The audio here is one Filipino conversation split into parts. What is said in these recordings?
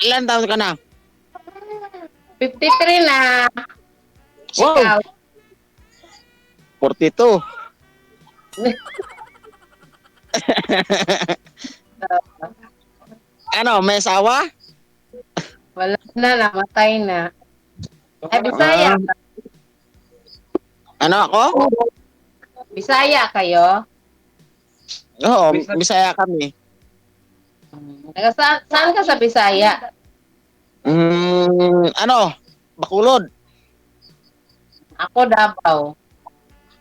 Ilan taon ka na? 53 na. Wow, Ikaw. 42. Ano, may asawa? Wala na, namatay na. Ay, Bisaya. Ah, ano ako? Bisaya kayo? Oo, Bisaya kami. Saan ka sa Bisaya? Ano? Bacolod. Ako, Davao.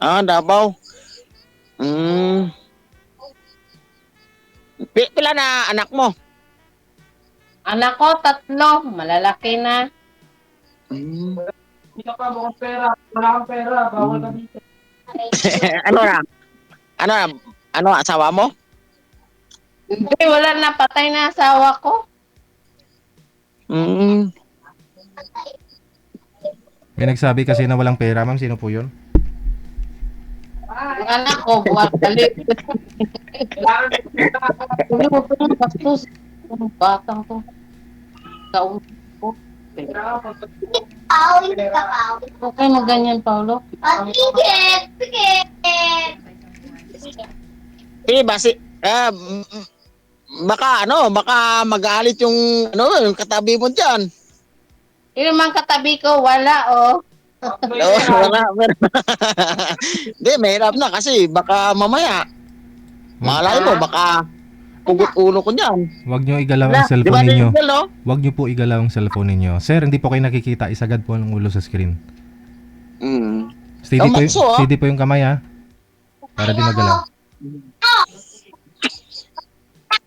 Davao. Mm, pila na anak mo? Anak ko, 3. Malalaki na. Mm. Hindi ka pa mukhang pera. Wala kang pera. Bawal ka dito. Ano na? Ano na? Ano, asawa mo? Hindi, wala na. Patay na asawa ko. Mm. May nagsabi kasi na walang pera, ma'am. Sino po yun? Ang anak ko, buwan balik. Hindi mo pa yung bastos. Ang batang to. Kausap ko. Okay mo ganyan, Paulo? Basi, baka magalit yung katabi mo diyan. Yung mga katabi ko, wala, oh. Wala, pero hindi, mahirap na kasi baka mamaya, malay mo, baka pugot ulo ko diyan. Huwag nyo igalaw Wala. ang Di ba, cellphone ninyo. Rizal, no? Huwag nyo po igalaw ang cellphone ninyo. Sir, hindi po kayo nakikita. Isagad po ang ulo sa screen. Mm. Steady Matso, po yung kamay, ha? Para di magalaw.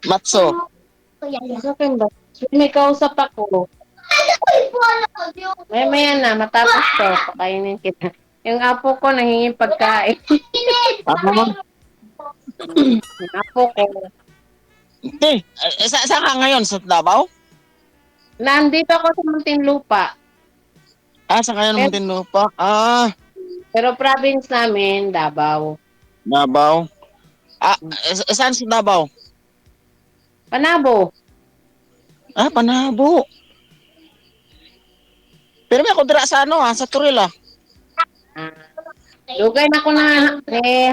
Matso. Okay ba? May kausap ako. Maya na, matapos to. Pakainin kita. Yung apo ko, nahingin pagkain. Ano mo? Yung apo ko. Saan ka ngayon? Sa Davao? Nandito ako sa Muntinlupa. Saan kayo ng Pero, Muntinlupa? pero province namin, Davao. Davao. Saan sa Davao? Panabo. Panabo. Pero may ako dira sa sa Turil, Dugay na ko na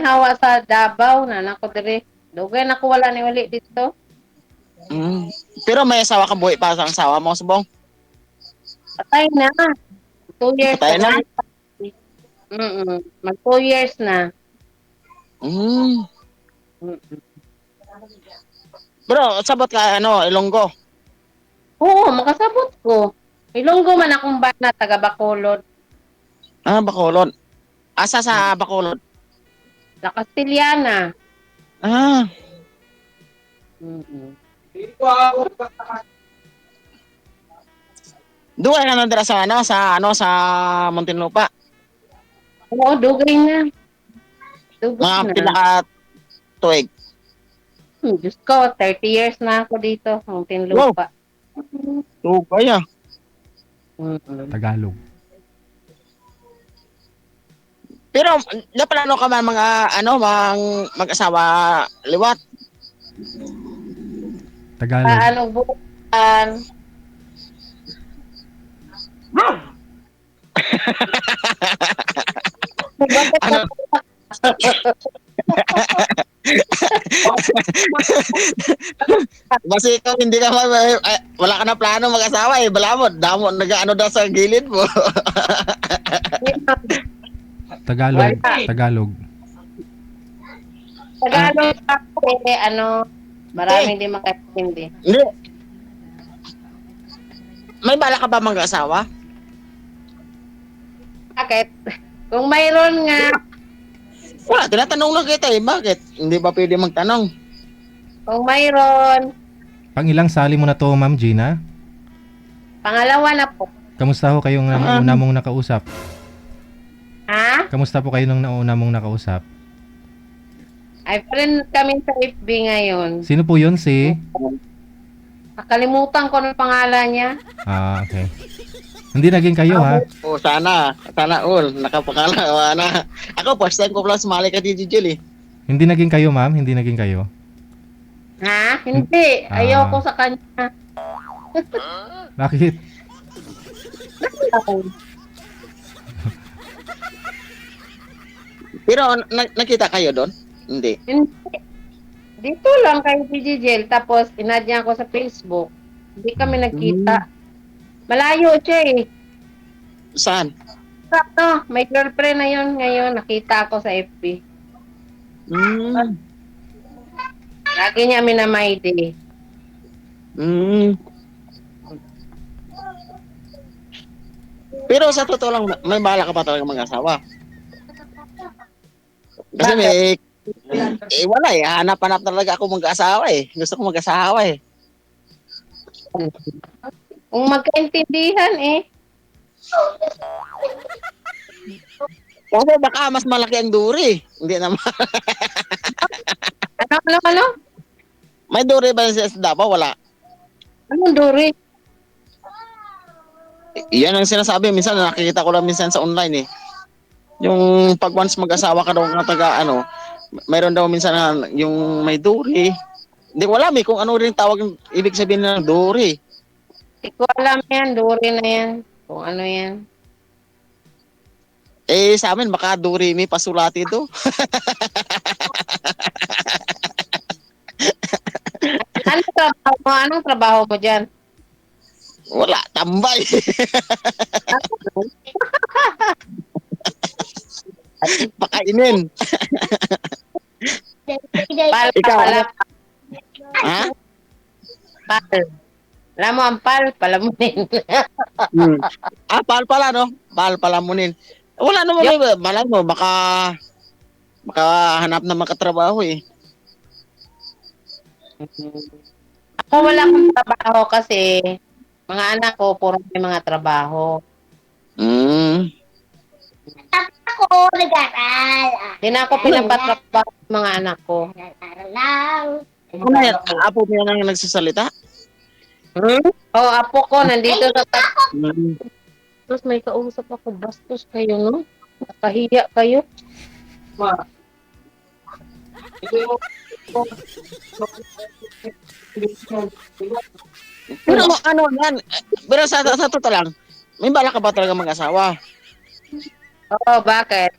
hawa sa Davao na nako dire. Dugay na ko wala ni wali dito. Mm. Pero may asawa ka, buhay pa sa asawa mo, subong? Patay na. 2 years Patay na? Mag 2 years na. Mm. Mm-mm. Bro, sabot ka, Ilonggo? Oo, makasabot ko. Ilonggo man akong bana, taga Bacolod. Bacolod. Asa sa Bacolod? La Castellana. Ah, Mm-mm. duwa na nandira sa Muntinlupa. Oo, dugay na. Dugay Mga na. pila ka tuig. Diyos ko, 30 years na ako dito, Muntinlupa. Tugay, Mm-mm. Tagalog. Pero, naplano ka man mag-asawa liwat? Tagalog. Anong bukan? Ano? Kasi ikaw hindi ka wala ka na plano mag-asawa balamod, damo nag-ano daw sa gilid mo. Tagalog. Wala. Tagalog. Tagalog kasi marami din makaintindi. Hindi. May bala ka ba mag-asawa? Bakit? Kung mayroon nga, Wala, tinatanong lang kita bakit? Hindi ba pwede magtanong? kung mayroon, Pang ilang sali mo na to, Ma'am Gina? pangalawa na po. Kamusta ho kayong nauna mong nakausap? Ha? Kamusta po kayo nung nauna mong nakausap? Ay, friend kami sa FB ngayon. Sino po yun? Si? Nakalimutan ko ng pangalan niya. Okay. Hindi naging kayo, ha? Sana all, nakapakala na. Ako, first time ko pala sumali ka dito, Julie. Hindi naging kayo, ma'am? Hindi naging kayo? Ha? Hindi. Ayoko sa kanya. Bakit? Pero nakita kayo doon? Hindi. Hindi. Dito lang kay PGGL. Tapos, inad niya ako sa Facebook. Hindi kami nagkita. Malayo siya eh. Saan? No, may girlfriend na yun ngayon. Nakita ako sa FB. Mm. Lagi niya minamayde. Mm. Pero sa totoo lang, may bala ka pa talaga mag-asawa. Kasi may, wala eh. Hanap-hanap talaga ako mag-asawa eh. Gusto ko mag-asawa eh. Kung magkaintindihan eh. Kasi baka mas malaki ang duri. Hindi naman. Ano? May duri ba sa Davao? Wala. Anong duri? Yan ang sinasabi. Minsan nakikita ko lang minsan sa online eh. Yung pag once mag-asawa ka daw ng taga ano, mayroon daw minsan na yung may duri. Hindi ko alam eh kung ano rin tawag ibig sabihin ng duri. Hindi ko alam yan. Duri na yan. Kung ano yan. Eh sa amin baka duri may pasulati do. Anong trabaho mo? Anong trabaho mo dyan? Wala, tambay. Pakainin. Pal Ikaw, pala. Ha? Pal. Alam mo ang pal, palamunin. Hmm. Pal pala no? Pal palamunin. Wala naman eh. Malay mo, baka hanap na makatrabaho eh. Ako wala akong trabaho kasi mga anak ko puro may mga trabaho. Mm. Ako nag-aral. Hindi na ako pinapatrabaho ng mga anak ko. Nag-aral lang. Ano yan? Apo mo yan ang nagsasalita? Oh, apo ko nandito sa Mm. Tapos may kausap ako, bastos kayo, no? Nakahiya kayo. Ma. Ito yung... Pero ano yan? Pero sa totoo lang, may bala ka ba talaga mag-asawa? Oo, bakit?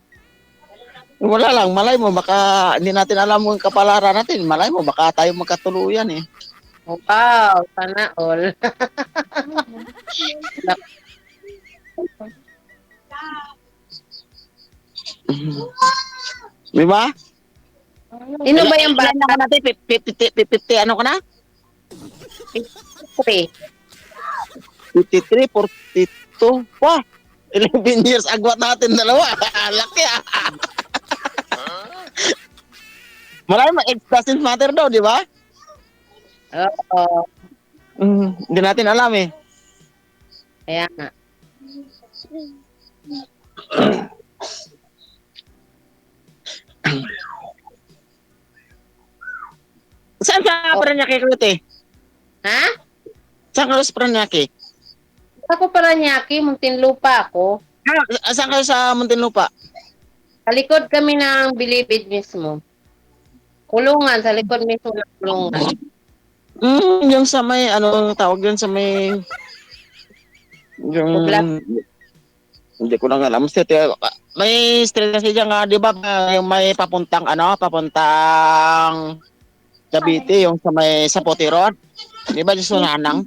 Wala lang, malay mo, baka hindi natin alam yung kapalaran natin. Malay mo, baka tayo magkatuluyan eh. Wow, sana all. Di ba? Sino ba yung Ilan na bata? ka natin? 50, ano ka na? 3? 53, 42. Wah! 11 years agwat natin dalawa. Laki ah. Malay mo, age doesn't matter daw, di ba? Oo, Hindi natin alam eh. kaya nga. Saan ka Paranaque, Klute? Ha? Saan ka sa Paranaque? Ako Paranaque, Muntinlupa ako. Saan kayo sa Muntinlupa? Sa likod kami ng Bilibid mismo. Kulungan, sa likod mismo ng kulungan. Yung sa may, ano tawag yun sa may, yung, Poblat. hindi ko lang alam. May street kasi dyan nga, di ba, yung may papuntang, papuntang Cavite, yung sa may Sapote Road. Di ba, yung Sunanang?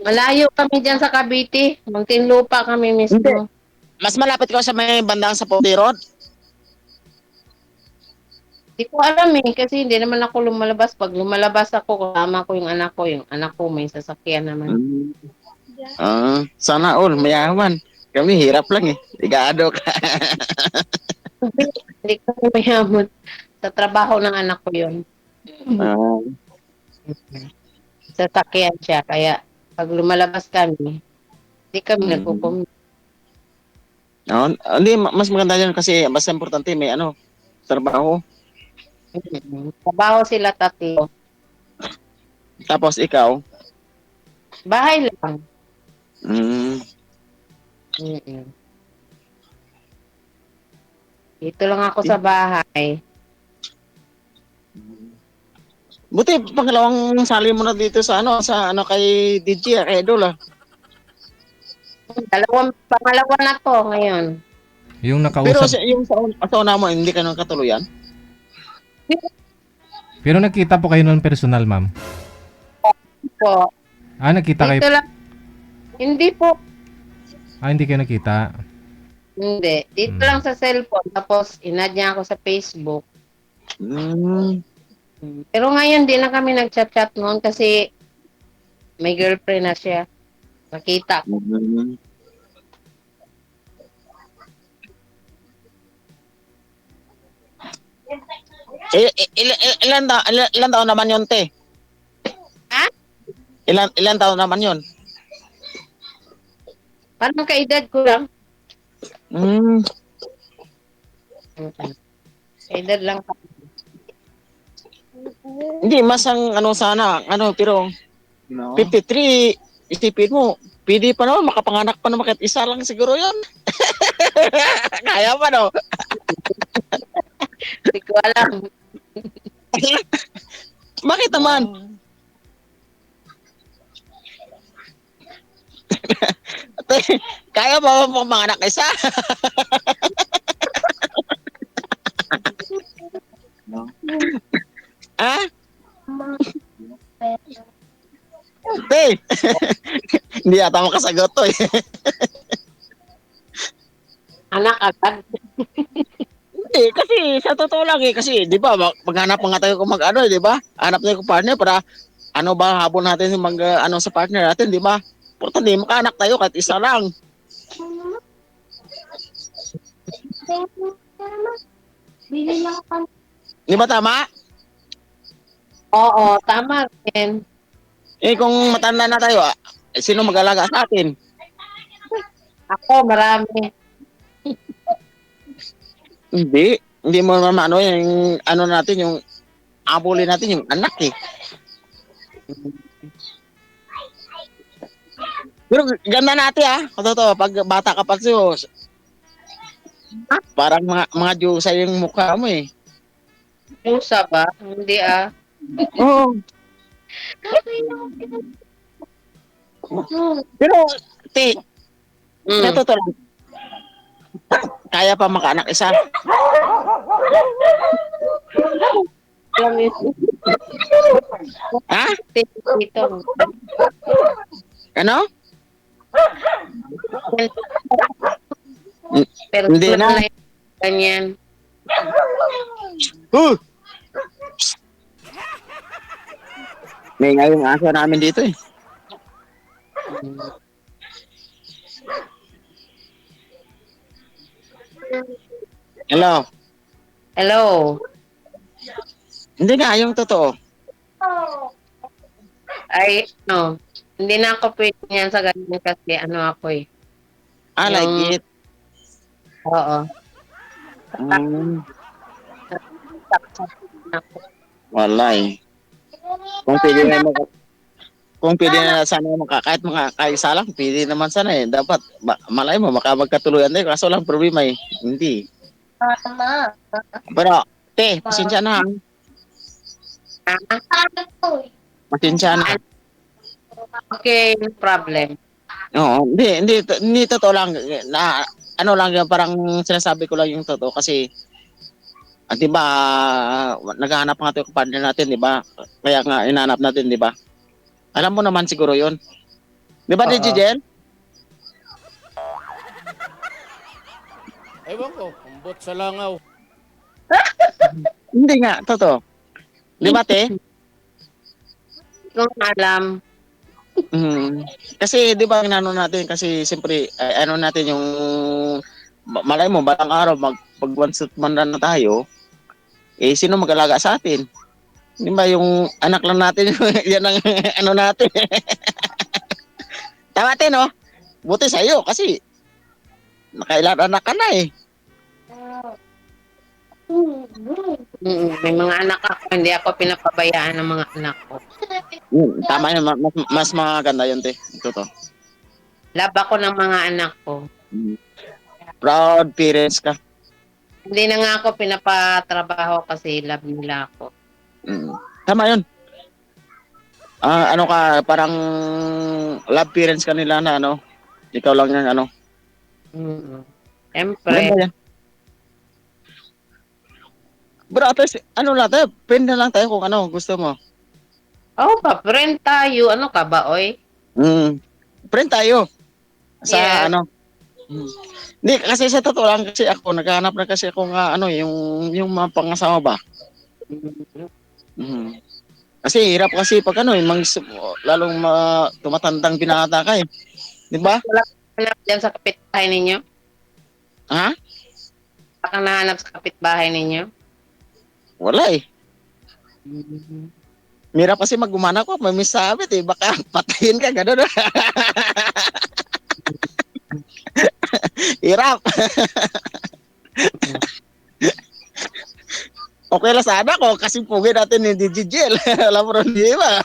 Malayo kami dyan sa Cavite. Muntinlupa kami mismo. Mas malapit ko sa may bandang Sapote Road. Hindi ko alam eh, kasi hindi naman ako lumalabas. Pag lumalabas ako, kasama ko yung anak ko. Yung anak ko may sasakyan naman. Sana all, mayaman. Kami hirap lang eh. Ligado ka. Hindi ko mayaman. Sa trabaho ng anak ko yun. Sasakyan siya. Kaya pag lumalabas kami, hindi kami nagkukumit. Hindi, mas maganda yan kasi mas importante may trabaho. Trabaho sila tatlo. Tapos ikaw, Bahay lang. Dito lang ako sa bahay. Buti pangalawang sali mo na dito sa ano kay DJ, kay Idol ah. Pangalawa na to ngayon. Yung Pero nakausap, yung sa una mo, hindi ka nang katuluyan? pero nagkita po kayo noon personal, ma'am. Po. Nagkita kayo. Dito lang. Hindi po. Hindi kayo nakita. Hindi. Dito Hmm. lang sa cellphone. Tapos, inad niya ako sa Facebook. Hmm. Pero ngayon, di na kami nag-chat-chat noon kasi may girlfriend na siya. Nakita ko. Hmm. Ilan taon naman yun, te? Ha? Ilan taon naman yun? Parang kaedad ko lang. Hmm. Kaedad lang. Hindi, mas ang ano sana, ano, pero 53, isipin mo, pwede pa naman, makapanganak pa naman kahit isa lang siguro yun. Kaya pa, no? Hindi ko alam. Bakit naman? Kaya pa ba panganak isa? Ha? Hey! Hindi ata makasagot to eh. Anak agad. Hindi, kasi sa totoo lang eh. Kasi, di ba, maghanap pa nga tayo kung mag-ano, di ba? Hanap tayo kung partner para, ano ba, habol natin yung ano sa partner natin, di ba? Importante, makaanak tayo kahit isa lang. Bili lang ako. Di ba tama? Oo, tama rin. Eh, kung matanda na tayo, sino mag-alaga sa atin? Ako, marami. Hindi. Hindi mo naman ano, yung ano natin, yung abulin natin, yung anak eh. Pero ganda natin totoo, pag bata ka pa siyo, parang mga Diyosa yung mukha mo eh. Pusa ba? Hindi ah. Oo. Pero, te, sa Mm. totoo lang, kaya pa makaanak isa. Alam mo Ha? dito. Ano? Pero Hindi na. ganyan. Uh! May nga yung aso namin dito eh. Hello? Hello. Hindi nga, yung totoo. Ay, no. Hindi na ako pwede yan sa ganyan kasi ano ako eh. I like Yung- it. Oo. Mm, wala eh. Kung pwede na sana kahit mga kaisa lang, pwede naman sana eh. Dapat, malay mo, magkatuluyan tayo. Kaso lang problema eh. Hindi. Mama. Pero, te, pasensya na ha. Ano to? Pasensya na. Okay, no problem. Oo, hindi totoo lang. Na, ano lang, parang sinasabi ko lang yung totoo kasi, 'di ba, naghahanap nga tayo ng partner natin, 'di ba? Kaya nga, inaanap natin, 'di ba? Alam mo naman siguro yun. 'Di ba, Oo. DJ Jen? Ewan ko, kumbot sa langaw. Hindi nga, totoo. 'Di ba, te? Kung alam. Kasi 'di ba inano natin kasi siyempre ano natin yung malay mo balang araw pag one shot man na tayo sino mag-alaga sa atin? 'Di ba yung anak lang natin yan ang ano natin. Tama tin no? Buti sa iyo kasi nakailan anak ka na eh. May mga anak ako, hindi ako pinapabayaan ng mga anak ko. Tama yun, mas maganda yun te. Totoo. Love ako ng mga anak ko. Proud parents ka. Hindi na nga ako pinapatrabaho kasi love nila ako. Tama yun. ano ka, parang love parents ka nila na ano, ikaw lang yung ano. Mm. Siyempre. Maganda yan. Bro, at least, ano lang tayo, friend na lang tayo kung ano, gusto mo. Oh, pa-friend tayo. Ano ka ba, oy? Friend tayo. Sa Yes. ano. Hindi, kasi sa totoo lang, kasi ako, naghahanap na kasi ako nga, ano, yung mga pangasawa ba. Mm. Kasi hirap kasi pag ano, lalong tumatandang binata ka eh. Di ba? Wala dyan sa kapitbahay ninyo? Ha? Baka nahanap sa kapitbahay ninyo? Wala eh. Mira kasi magumana ko, may misabit eh. Baka patayin ka, gano'n. Hirap. Okay lang sana ko kasi pugi natin ni DJL. Alam mo rin, di ba?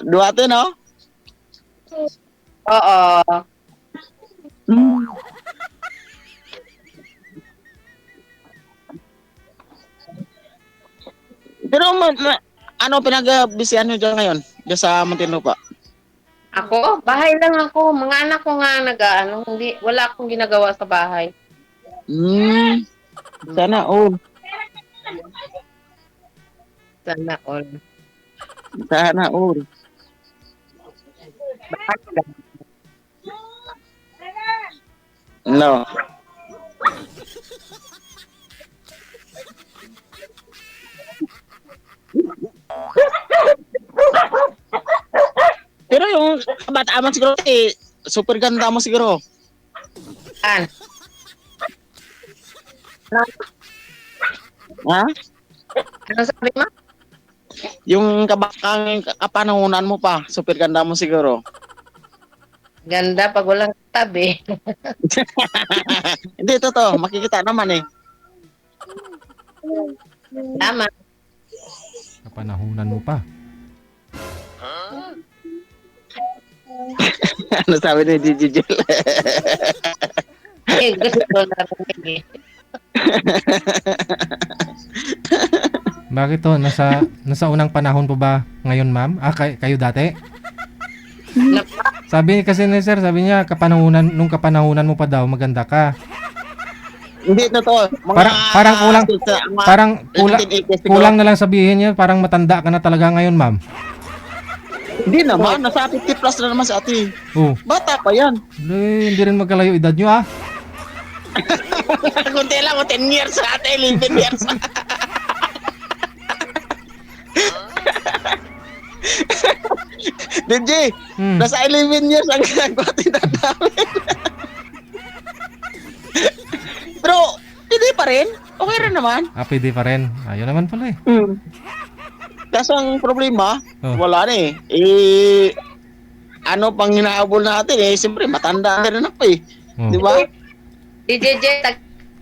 Duwate, no? Oo. Pero ano pinag-bisihan nyo dyan ngayon? Dyan sa Muntinlupa? Ako? Bahay lang ako. Mga anak ko nga nag-ano. Hindi, wala akong ginagawa sa bahay. Sana all. Sana all. Sana all. Bahay lang. No. Pero yung kabataan mo siguro super ganda mo siguro. Saan? Ha? Ano sabi mo? Yung kapanahunan mo pa, super ganda mo siguro. Ganda pag walang tabi. Hindi, totoo. Makikita naman eh. Tama. Kapanahunan mo pa. Ano sabi ni DJ Jel? Gusto ko na rin. Bakit to? Nasa unang panahon po ba ngayon, ma'am? Kayo dati? Sabi kasi ni sir, sabi niya nung kapanahunan mo pa daw maganda ka. Hindi, totoo. Parang kulang na lang sabihin niya, parang matanda ka na talaga ngayon, ma'am. Hindi naman, nasa 50 plus na naman sa ate. Oh, Bata pa yan. hindi rin magkalayo edad niyo ah. Kunti lang, 10 years sa ate, 11 years. DJ, nasa 11 years ang nagpatid namin. Pero, hindi pa rin. Okay rin naman. Pwede pa rin. Ayun naman pala eh. Kaso ang problema, Oh. wala na eh. Ano pang hinahabol natin eh. Siyempre, matanda na rin ako eh. Oh. Di ba? DJ Jet,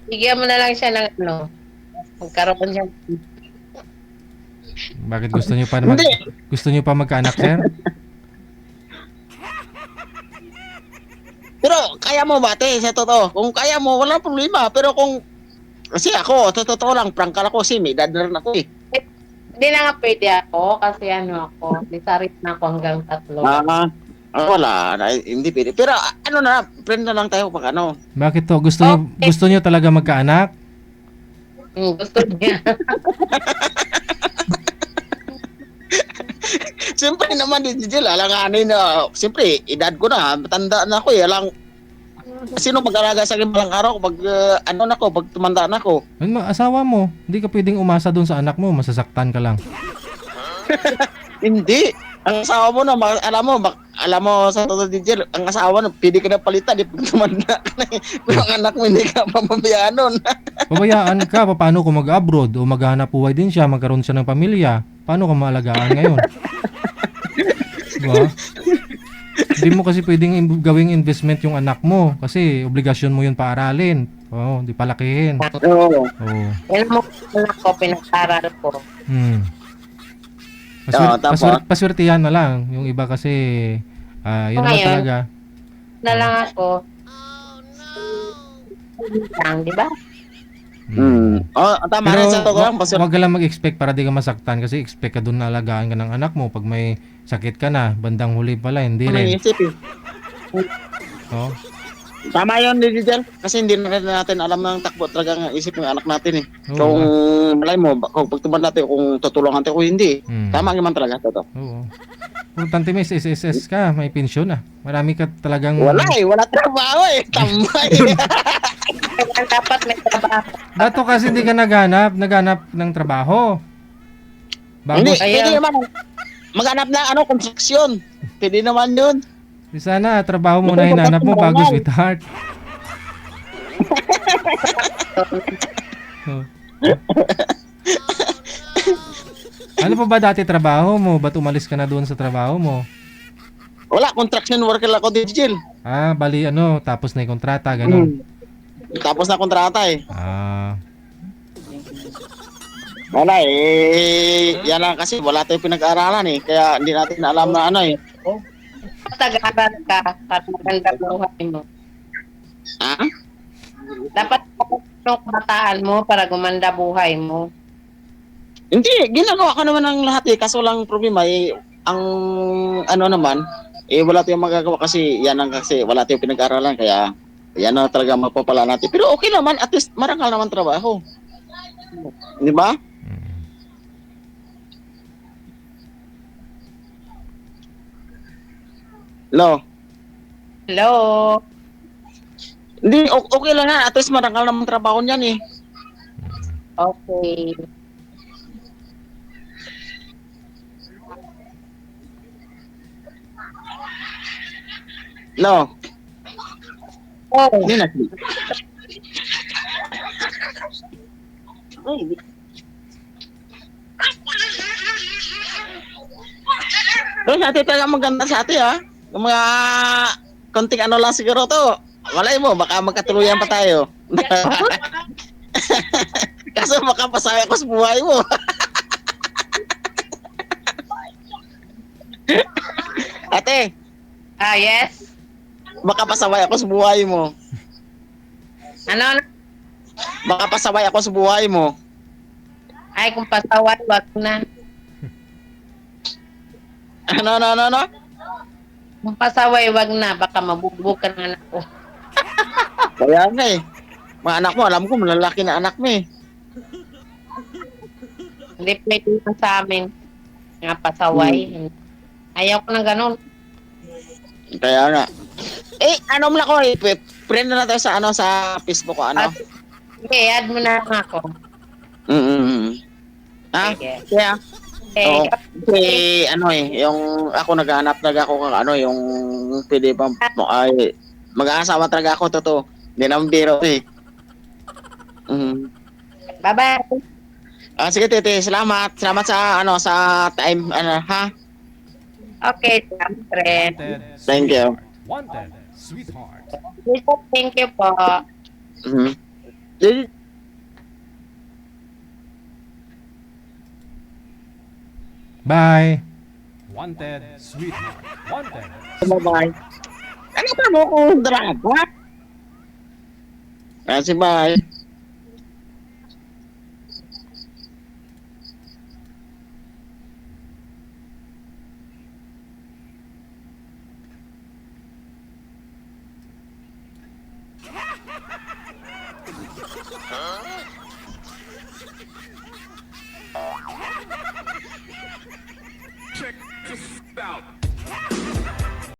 bigyan mo na lang siya ng ano. Magkaroon siya. Bakit gusto niyo pa Hindi. gusto niyo pa magkaanak, sir? Pero, kaya mo ba, te? Sa totoo. Kung kaya mo, wala problema. Pero kung, kasi ako, sa totoo lang, prangkal ako kasi may edad na rin ako eh. Hindi na nga pwede ako kasi ano ako. Lisarit na ako hanggang 3. Wala. Hindi pwede. Pero, ano na, friend na lang tayo pag ano. Bakit to? Gusto niyo talaga magkaanak? Gusto niya. Siyempre naman, DJ, alanganin na, siyempre, edad ko na, matanda na ako eh, sino mag-alaga sa akin balang araw pag, pag tumanda na ako? Asawa mo, hindi ka pwedeng umasa doon sa anak mo, masasaktan ka lang. Hindi. Ang asawa mo na, alam mo sa totoo DJ, ang asawa na, pwede ka na palitan, pag tumanda ka na eh. Kung ang anak mo, hindi ka pamabayaan nun. Pabayaan ka, paano kung mag-abroad o maghanap buhay din siya, magkaroon siya ng pamilya? Paano ka maalagaan ngayon? Diba? Hindi mo kasi pwedeng gawing investment yung anak mo kasi obligasyon mo yun paaralin. Di palakihin. Oo. Yan mo anak ko, pinag-aral ko. Paswertihan na lang. Yung iba kasi, yun naman Ngayon, talaga. Na lang ako. lang, di ba? Oh, tama Pero rin sa to ko lang. wag ka lang mag-expect para di ka masaktan kasi expect ka doon na alagaan ka ng anak mo pag may sakit ka na, bandang huli pala, hindi May rin. isip eh. Oh. Tama yun, Digital. Kasi hindi na rin natin alam ng takbo talaga ng isip ng anak natin eh. Oo. Kung malay mo, kung pagtuman natin, kung tutulungan natin, kung hindi. Mm. Tama naman talaga, totoo. Oo. Importante may SSS ka, may pensyon na. Marami ka talagang... Wala eh, wala trabaho eh. Tambay. Kaya dapat may trabaho. Dato kasi hindi ka naghanap ng trabaho. Bago, Hindi, Ayan. pwede naman. Maghanap na construction. Pwede naman yun. di sana trabaho muna hinanap mo bago sweetheart. Oh. Ano pa ba dati trabaho mo? Ba't umalis ka na doon sa trabaho mo? Wala, construction worker ako, Digital. Ah, bali ano, tapos na yung kontrata, ganun. Tapos na kontrata eh. Ah, Wala eh. Yan lang kasi wala tayong pinag-aaralan eh. Kaya hindi natin alam na ano eh. Tag-aral ka para maganda buhay mo. Ha? Dapat yung kabataan mo para gumanda buhay mo. Hindi, ginagawa ko naman ng lahat eh. Kaso lang problema eh, ang ano naman, eh wala tayong magagawa kasi yan ang kasi wala tayong pinag-aaralan. Kaya yan na talaga mapapala natin. Pero okay naman, at least marangal naman trabaho. Di ba? Lo. Hello? Hindi, okay lang na. At least marangal naman trabaho niyan eh. Okay. Lo. Oh, Hindi na. Pero sa atin talaga maganda sa atin ha. Yung mga konting ano lang siguro to. Malay mo, baka magkatuluyan pa tayo. Kaso baka pasaya ko sa buhay mo. Ate, yes? baka pasaway ako sa buhay mo. Ano? Baka pasaway ako sa buhay mo. Ay, kung pasaway, wag na. Ano? Kung pasaway, wag na. Baka mabugbog ka ng anak ko. Kaya nga eh. Mga anak mo, alam ko, malalaki na anak mo eh. Hindi pwede yun sa amin. Nga pasaway. Ayaw ko ng ganun. Kaya nga. Eh, ano mo lang ko eh. Friend na tayo sa ano sa Facebook ko ano. Okay, add mo na lang ako. Ha? Sige. Kaya, Okay. oo. Kasi ano eh, yung ako naghahanap talaga ako ng ano, yung pwede pa ay mag-aasawa talaga ako totoo. Hindi naman biro eh. Bye-bye. Sige tete, salamat. Salamat sa ano sa time ano ha. Okay, friend. Thank you. Wanted, sweetheart. Thank you po. Mhm. Bye. Wanted, sweetheart. Wanted. Bye-bye. Ano pa mo ko drama? Kasi bye. Check this out.